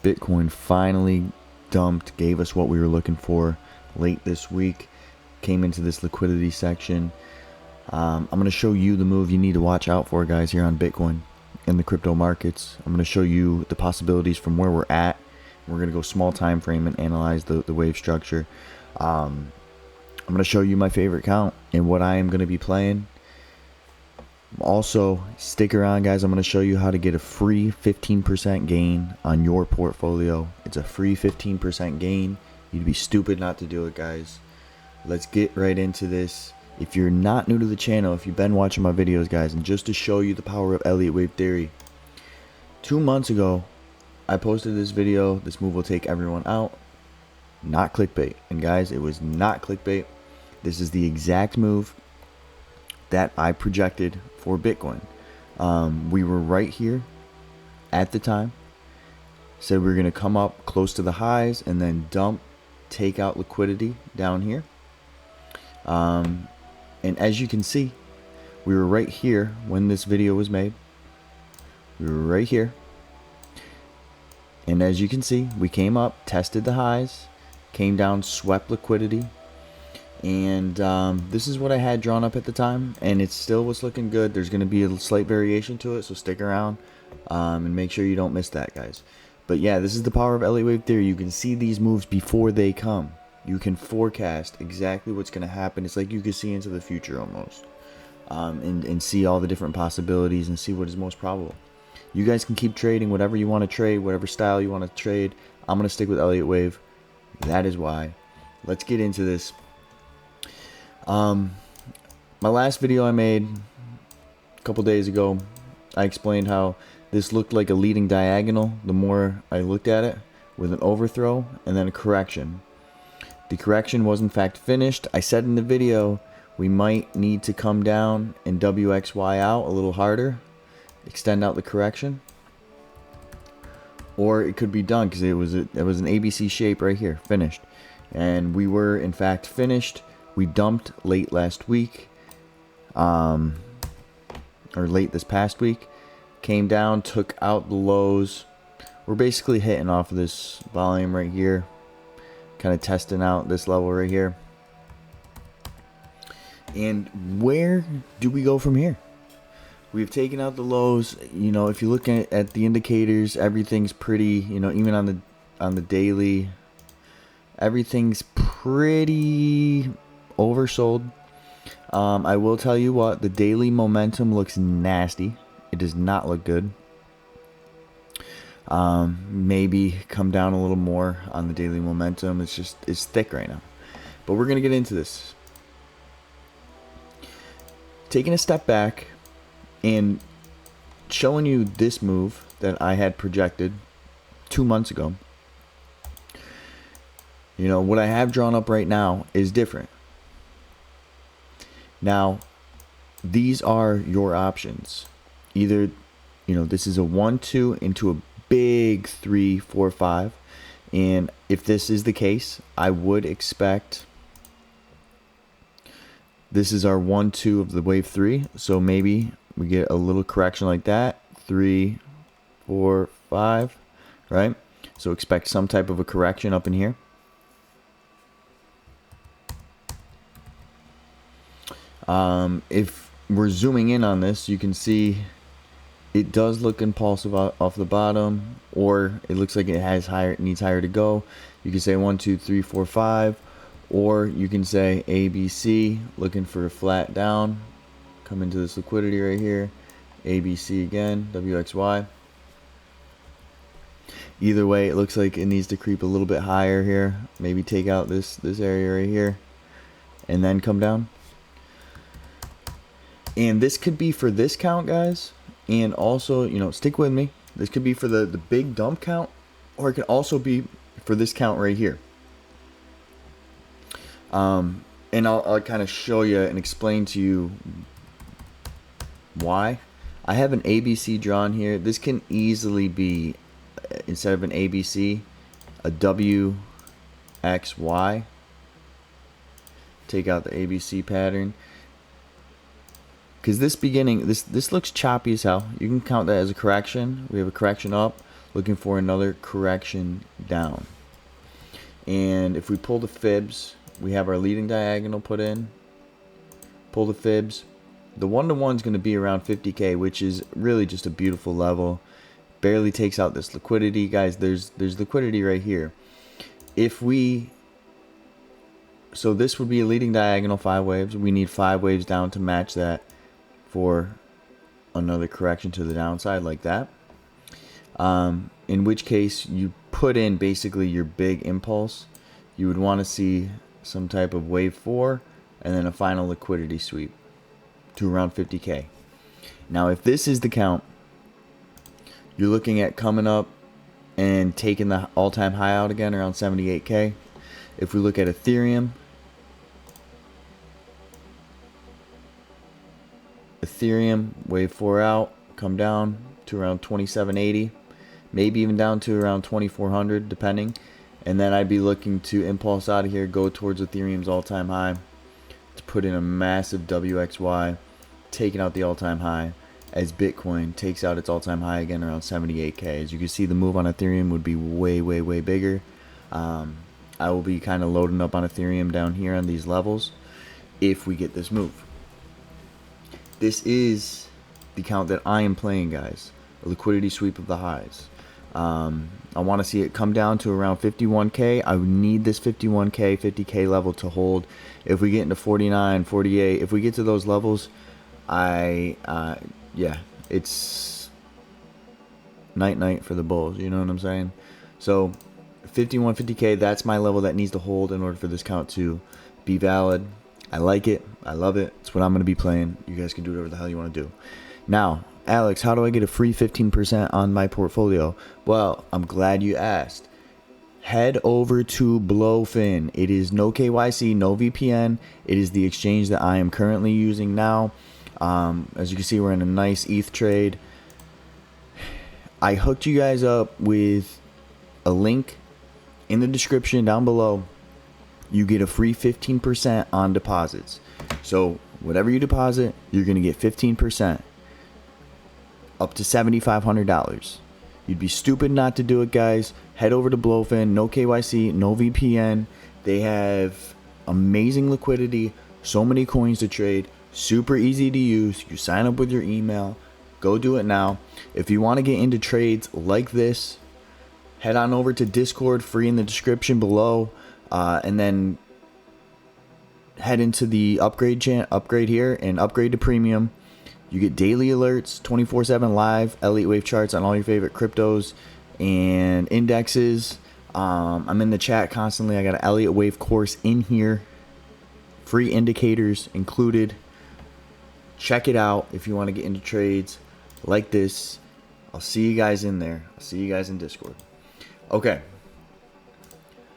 Bitcoin finally dumped, gave us what we were looking for late this week, came into this liquidity section. I'm going to show you the move you need to watch out for, guys, here on Bitcoin in the crypto markets. I'm going to show you the possibilities from where we're at. We're going to go small time frame and analyze the wave structure. I'm going to show you my favorite count and what I am going to be playing. Also, stick around, guys. I'm going to show you how to get a free 15% gain on your portfolio. It's a free 15% gain. You'd be stupid not to do it, guys. Let's get right into this. If you're not new to the channel, if you've been watching my videos, guys, and just to show you the power of Elliott wave theory, 2 months ago I posted this video. This move will take everyone out. Not clickbait. And guys, it was not clickbait. This is the exact move that I projected for Bitcoin. We were right here at the time. Said we were going to come up close to the highs and then dump, take out liquidity down here. And as you can see, we were right here when this video was made. We were right here. And as you can see, we came up, tested the highs, came down, swept liquidity. And this is what I had drawn up at the time, and it still was looking good. There's going to be a slight variation to it, so stick around and make sure you don't miss that, guys. But yeah, this is the power of Elliott wave theory. You can see these moves before they come. You can forecast exactly what's going to happen. It's like you can see into the future almost, and see all the different possibilities and see what is most probable. You guys can keep trading whatever you want to trade, whatever style you want to trade. I'm going to stick with Elliott wave. That is why. Let's get into this. My last video I made a couple days ago, I explained how this looked like a leading diagonal the more I looked at it, with an overthrow and then a correction. The correction was in fact finished. I said in the video we might need to come down and WXY out a little harder, extend out the correction, or it could be done because it was an ABC shape right here, finished. And we were in fact finished. We dumped late last week, or late this past week, came down, took out the lows. We're basically hitting off of this volume right here, kind of testing out this level right here. And where do we go from here? We've taken out the lows. You know, if you look at the indicators, everything's pretty, you know, even on the daily, everything's pretty oversold. I will tell you what, the daily momentum looks nasty. It does not look good. Maybe come down a little more on the daily momentum. It's thick right now. But we're gonna get into this. Taking a step back and showing you this move that I had projected 2 months ago. You know, what I have drawn up right now is different. Now, these are your options. Either, you know, this is a 1-2 into a big 3-4-5. And if this is the case, I would expect this is our 1-2 of the wave 3. So maybe we get a little correction like that. 3, 4, 5, right? So expect some type of a correction up in here. If we're zooming in on this, you can see it does look impulsive off the bottom, or it looks like it has higher, needs higher to go. You can say 1, 2, 3, 4, 5, or you can say ABC, looking for a flat down, come into this liquidity right here, ABC again, WXY. Either way, it looks like it needs to creep a little bit higher here, maybe take out this area right here, and then come down. And this could be for this count, guys, and also, you know, stick with me, this could be for the big dump count, or it could also be for this count right here. And I'll kind of show you and explain to you why. I have an ABC drawn here. This can easily be, instead of an ABC, a WXY. Take out the ABC pattern. Because this beginning, this looks choppy as hell. You can count that as a correction. We have a correction up, looking for another correction down. And if we pull the fibs, we have our leading diagonal put in. Pull the fibs. The 1-to-1 is going to be around 50k, which is really just a beautiful level. Barely takes out this liquidity, guys. There's liquidity right here. So this would be a leading diagonal 5 waves. We need 5 waves down to match that for another correction to the downside like that. In which case you put in basically your big impulse. You would want to see some type of wave 4 and then a final liquidity sweep to around 50k. Now if this is the count, you're looking at coming up and taking the all-time high out again around 78k. If we look at Ethereum, wave 4 out, come down to around 2780, maybe even down to around 2400 depending, and then I'd be looking to impulse out of here, go towards Ethereum's all-time high to put in a massive WXY, taking out the all-time high as Bitcoin takes out its all-time high again around 78k. As you can see, the move on Ethereum would be way bigger. I will be kind of loading up on Ethereum down here on these levels if we get this move. This is the count that I am playing, guys. A liquidity sweep of the highs. I want to see it come down to around 51k. I would need this 51k, 50k level to hold. If we get into 49, 48, if we get to those levels, yeah, it's night for the bulls. You know what I'm saying? So 51, 50k, that's my level that needs to hold in order for this count to be valid. I like it. I love it. It's what I'm going to be playing. You guys can do whatever the hell you want to do. Now, Alex, how do I get a free 15% on my portfolio? Well, I'm glad you asked. Head over to Blowfin. It is no KYC, no VPN. It is the exchange that I am currently using now. As you can see, we're in a nice ETH trade. I hooked you guys up with a link in the description down below. You get a free 15% on deposits. So whatever you deposit, you're going to get 15%. Up to $7,500. You'd be stupid not to do it, guys. Head over to Blowfin. No KYC, no VPN. They have amazing liquidity. So many coins to trade. Super easy to use. You sign up with your email. Go do it now. If you want to get into trades like this, head on over to Discord, free in the description below. And then head into the upgrade here and upgrade to premium. You get daily alerts, 24/7 live Elliott Wave charts on all your favorite cryptos and indexes. I'm in the chat constantly. I got an Elliott Wave course in here. Free indicators included. Check it out if you want to get into trades like this. I'll see you guys in there. I'll see you guys in Discord. Okay.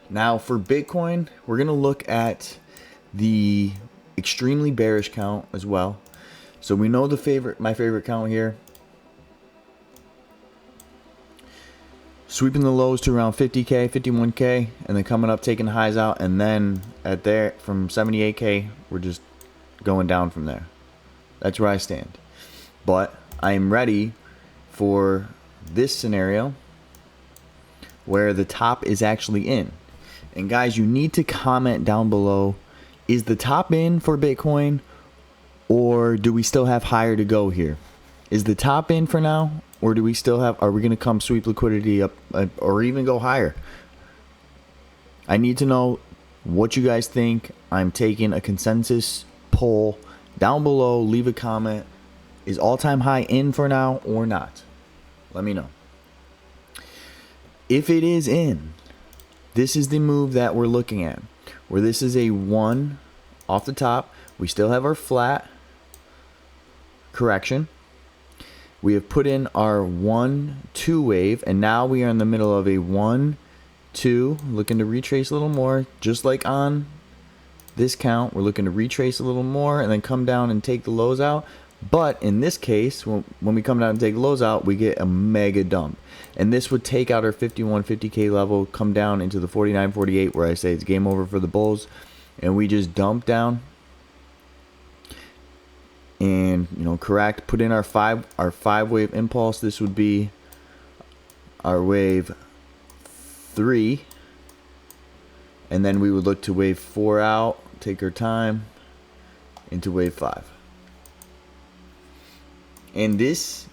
Now for Bitcoin, we're going to look at the extremely bearish count as well. So we know my favorite count here. Sweeping the lows to around 50k, 51k, and then coming up, taking the highs out, and then at there from 78k, we're just going down from there. That's where I stand. But I am ready for this scenario where the top is actually in. And guys, you need to comment down below, is the top in for Bitcoin, or do we still have higher to go here? Is the top in for now, or do we still have, are we going to come sweep liquidity up or even go higher? I need to know what you guys think. I'm taking a consensus poll down below. Leave a comment. Is all-time high in for now or not? Let me know. If it is in, this is the move that we're looking at, where this is a 1 off the top. We still have our flat correction. We have put in our 1-2 wave, and now we are in the middle of a 1-2, looking to retrace a little more, just like on this count. We're looking to retrace a little more and then come down and take the lows out. But in this case, when we come down and take the lows out, we get a mega dump, and this would take out our 51, 50k level, come down into the 49, 48, where I say it's game over for the bulls, and we just dump down and, you know, correct, put in our five wave impulse. This would be our wave 3, and then we would look to wave 4 out, take our time, into wave 5. And this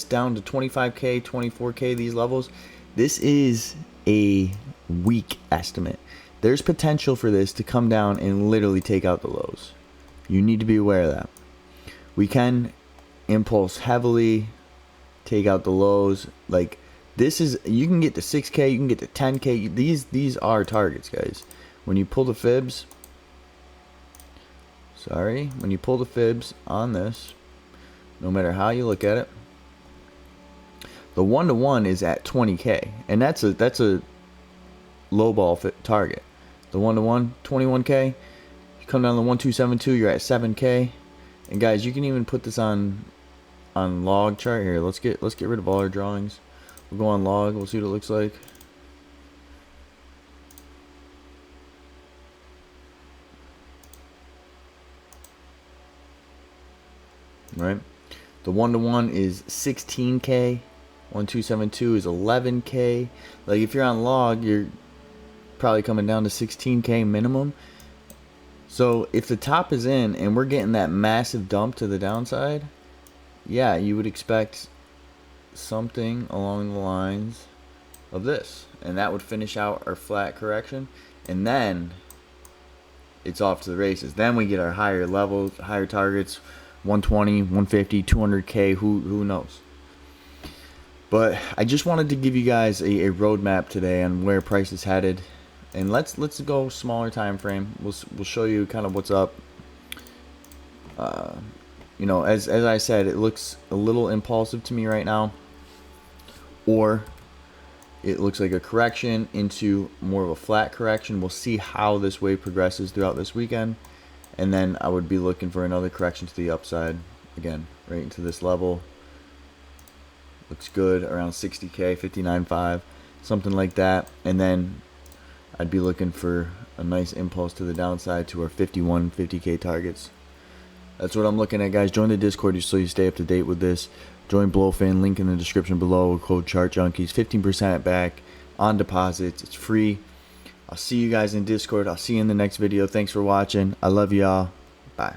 down to 25k, 24k, these levels, this is a weak estimate. There's potential for this to come down and literally take out the lows. You need to be aware of that. We can impulse heavily, take out the lows. Like, this is, you can get to 6k, you can get to 10k. These are targets, guys. When you pull the fibs, when you pull the fibs on this, no matter how you look at it, the 1-to-1 is at 20k, and that's a low ball fit target. The 1-to-1, 21k. You come down to the 1272, you're at 7k. And guys, you can even put this on log chart here. Let's get rid of all our drawings. We'll go on log. We'll see what it looks like. Right. The 1-to-1 is 16k. 1272 is 11k. Like, if you're on log, you're probably coming down to 16k minimum. So if the top is in and we're getting that massive dump to the downside, yeah, you would expect something along the lines of this, and that would finish out our flat correction, and then it's off to the races. Then we get our higher levels, higher targets, 120, 150, 200k, who knows. But I just wanted to give you guys a roadmap today on where price is headed. And let's go smaller time frame. We'll show you kind of what's up. You know, as I said, it looks a little impulsive to me right now, or it looks like a correction into more of a flat correction. We'll see how this wave progresses throughout this weekend, and then I would be looking for another correction to the upside again, right into this level. Looks good around 60k, 59.5, something like that, and then I'd be looking for a nice impulse to the downside to our 51, 50k targets. That's what I'm looking at, guys. Join the Discord so you stay up to date with this. Join Blowfin, link in the description below. Code ChartJunkies, 15% back on deposits. It's free. I'll see you guys in Discord. I'll see you in the next video. Thanks for watching. I love y'all. Bye.